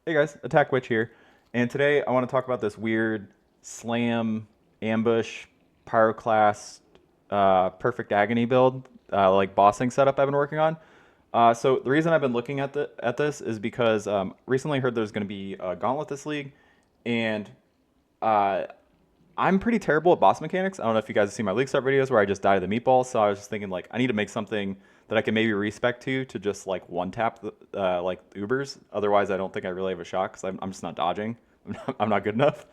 Hey guys, Attack Witch here, and today I want to talk about this weird slam ambush pyroclast perfect agony build, like bossing setup I've been working on. So the reason I've been looking at this is because recently I heard there's going to be a gauntlet this league, and uh, I'm pretty terrible at boss mechanics. I don't know if you guys have seen my league start videos where I just die to the meatballs. So I was just thinking like I need to make something that I can maybe respec to just like one tap like Ubers. Otherwise, I don't think I really have a shot because I'm just not dodging. I'm not good enough.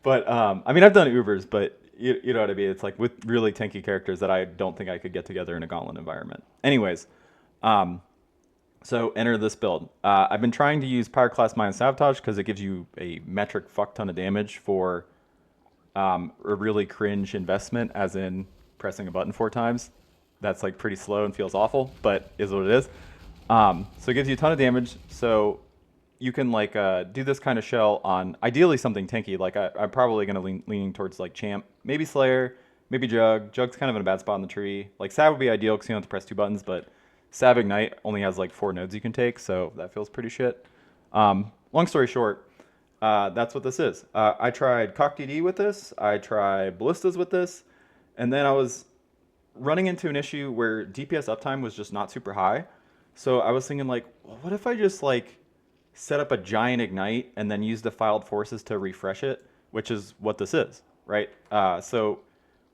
But I mean, I've done Ubers, but you know what I mean. It's like with really tanky characters that I don't think I could get together in a gauntlet environment. Anyways, um, so enter this build. I've been trying to use Pyroclast minus Sabotage because it gives you a metric fuck ton of damage for a really cringe investment, as in pressing a button 4 times. That's like pretty slow and feels awful, but is what it is. So it gives you a ton of damage. So you can like do this kind of shell on ideally something tanky. Like I'm probably gonna leaning towards like Champ, maybe Slayer, maybe Jug. Jug's kind of in a bad spot in the tree. Like Sav would be ideal because you don't have to press 2 buttons, but Sav Ignite only has like 4 nodes you can take, so that feels pretty shit. Long story short, that's what this is. I tried Cock DD with this. I tried Ballistas with this, and then I was running into an issue where DPS uptime was just not super high. So I was thinking like, well, what if I just like set up a giant ignite and then use defiled forces to refresh it, which is what this is, right? So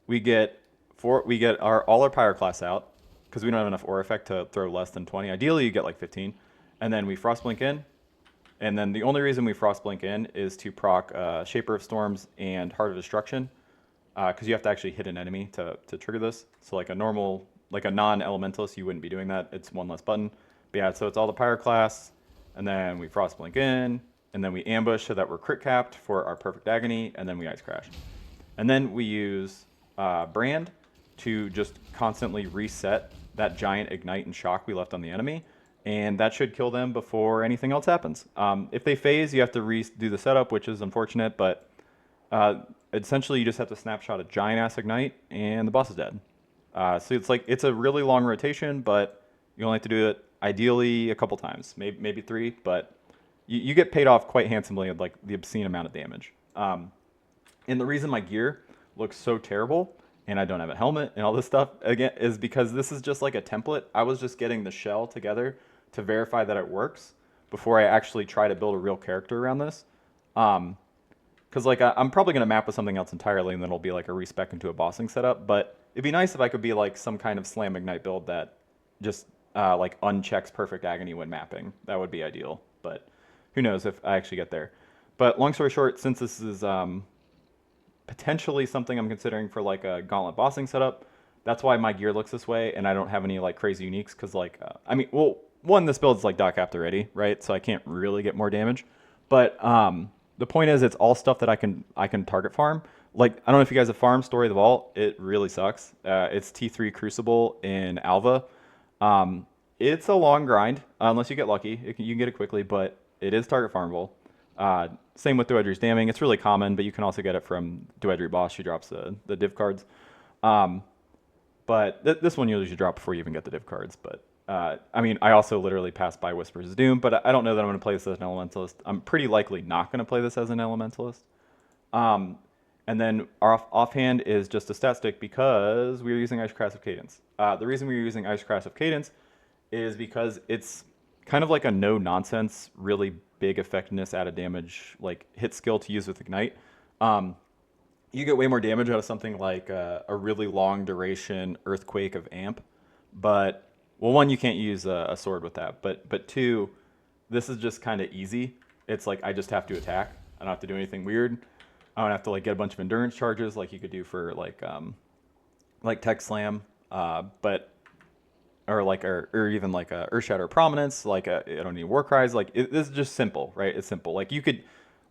we get our all our pyroclasts out because we don't have enough aura effect to throw less than 20. Ideally, you get like 15, and then we frost blink in. And then the only reason we frost blink in is to proc Shaper of Storms and Heart of Destruction, because you have to actually hit an enemy to trigger this. So like a normal, like a non-elementalist, you wouldn't be doing that. It's one less button. But yeah, so it's all the pyroclasts, and then we frost blink in, and then we ambush so that we're crit capped for our perfect agony, and then we ice crash. And then we use brand to just constantly reset that giant ignite and shock we left on the enemy, and that should kill them before anything else happens. If they phase, you have to redo the setup, which is unfortunate, but essentially you just have to snapshot a giant ass ignite, and the boss is dead. So it's like it's a really long rotation, but you only have to do it ideally a couple times, maybe 3, but you get paid off quite handsomely at like the obscene amount of damage. And the reason my gear looks so terrible and I don't have a helmet and all this stuff again is because this is just like a template. I was just getting the shell together to verify that it works before I actually try to build a real character around this. Because like I'm probably gonna map with something else entirely, and then it'll be like a respec into a bossing setup. But it'd be nice if I could be like some kind of slam ignite build that just like unchecks perfect agony when mapping. That would be ideal. But who knows if I actually get there. But long story short, since this is potentially something I'm considering for like a gauntlet bossing setup, that's why my gear looks this way, and I don't have any like crazy uniques because like I mean, well, one, this build's like Doc Apt already, right? So I can't really get more damage. But the point is, it's all stuff that I can target farm. Like I don't know if you guys have farmed Story of the Vault. It really sucks. It's T3 Crucible in Alva. It's a long grind unless you get lucky. You can get it quickly, but it is target farmable. Same with Duedry's Damning. It's really common, but you can also get it from Duedry Boss. She drops the div cards. But this one usually drop before you even get the div cards. But I mean, I also literally passed by Whispers of Doom, but I don't know that I'm going to play this as an Elementalist. I'm pretty likely not going to play this as an Elementalist. And then our offhand is just a stat stick because we're using Ice Crash of Cadence. The reason we're using Ice Crash of Cadence is because it's kind of like a no-nonsense, really big effectiveness, added damage, like hit skill to use with Ignite. You get way more damage out of something like a really long duration Earthquake of Amp, but well, one, you can't use a sword with that, but two, this is just kind of easy. It's like I just have to attack. I don't have to do anything weird. I don't have to like get a bunch of endurance charges like you could do for like Tech Slam, but or even like a Earth Shatter Prominence. Like I don't need War Cries. Like this is just simple, right? It's simple. Like you could,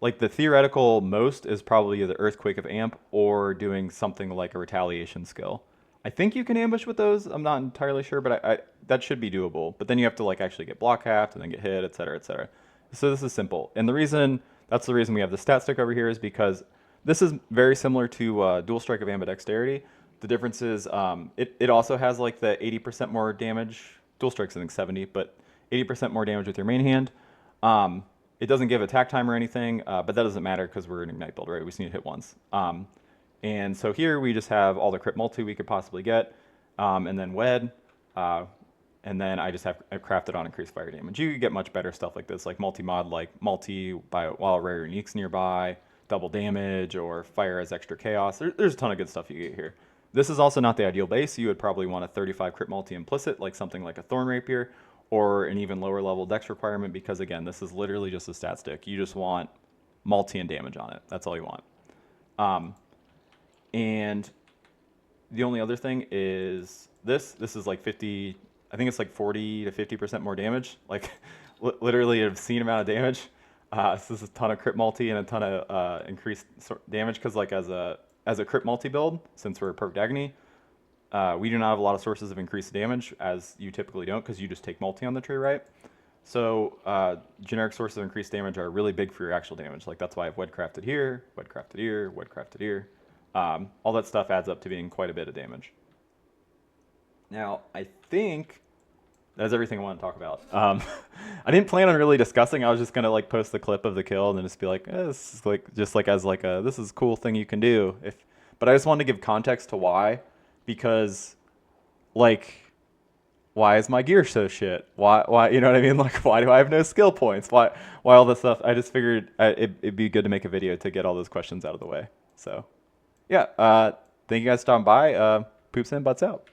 like the theoretical most is probably the Earthquake of Amp or doing something like a Retaliation skill. I think you can ambush with those. I'm not entirely sure, but I that should be doable. But then you have to like actually get block halved and then get hit, etc., etc. So this is simple. And that's the reason we have the stat stick over here is because this is very similar to Dual Strike of Ambidexterity. The difference is it also has like the 80% more damage. Dual Strike's I think 70, but 80% more damage with your main hand. It doesn't give attack time or anything, but that doesn't matter because we're an Ignite build, right? We just need to hit once. And so here we just have all the crit multi we could possibly get, and then wed, and then I just have crafted on increased fire damage. You could get much better stuff like this, like multi-mod, like multi by while rare uniques nearby, double damage, or fire as extra chaos. There's a ton of good stuff you get here. This is also not the ideal base. You would probably want a 35 crit multi implicit, like something like a Thorn Rapier, or an even lower level dex requirement, because again, this is literally just a stat stick. You just want multi and damage on it. That's all you want. And the only other thing is this is like 50, I think it's like 40 to 50% more damage, like literally an obscene amount of damage. This is a ton of crit multi and a ton of increased damage, because like as a crit multi build, since we're perfect agony, we do not have a lot of sources of increased damage, as you typically don't, because you just take multi on the tree, right? So generic sources of increased damage are really big for your actual damage. Like that's why I've wed crafted here, wed crafted here, wed crafted here. All that stuff adds up to being quite a bit of damage. Now, I think that's everything I want to talk about. I didn't plan on really discussing. I was just gonna like post the clip of the kill and then just be like, this is like just like as like a this is a cool thing you can do. But I just wanted to give context to why, because like, why is my gear so shit? Why you know what I mean? Like, why do I have no skill points? Why all this stuff? I just figured it'd be good to make a video to get all those questions out of the way. So, yeah. Thank you guys for stopping by. Poops in, butts out.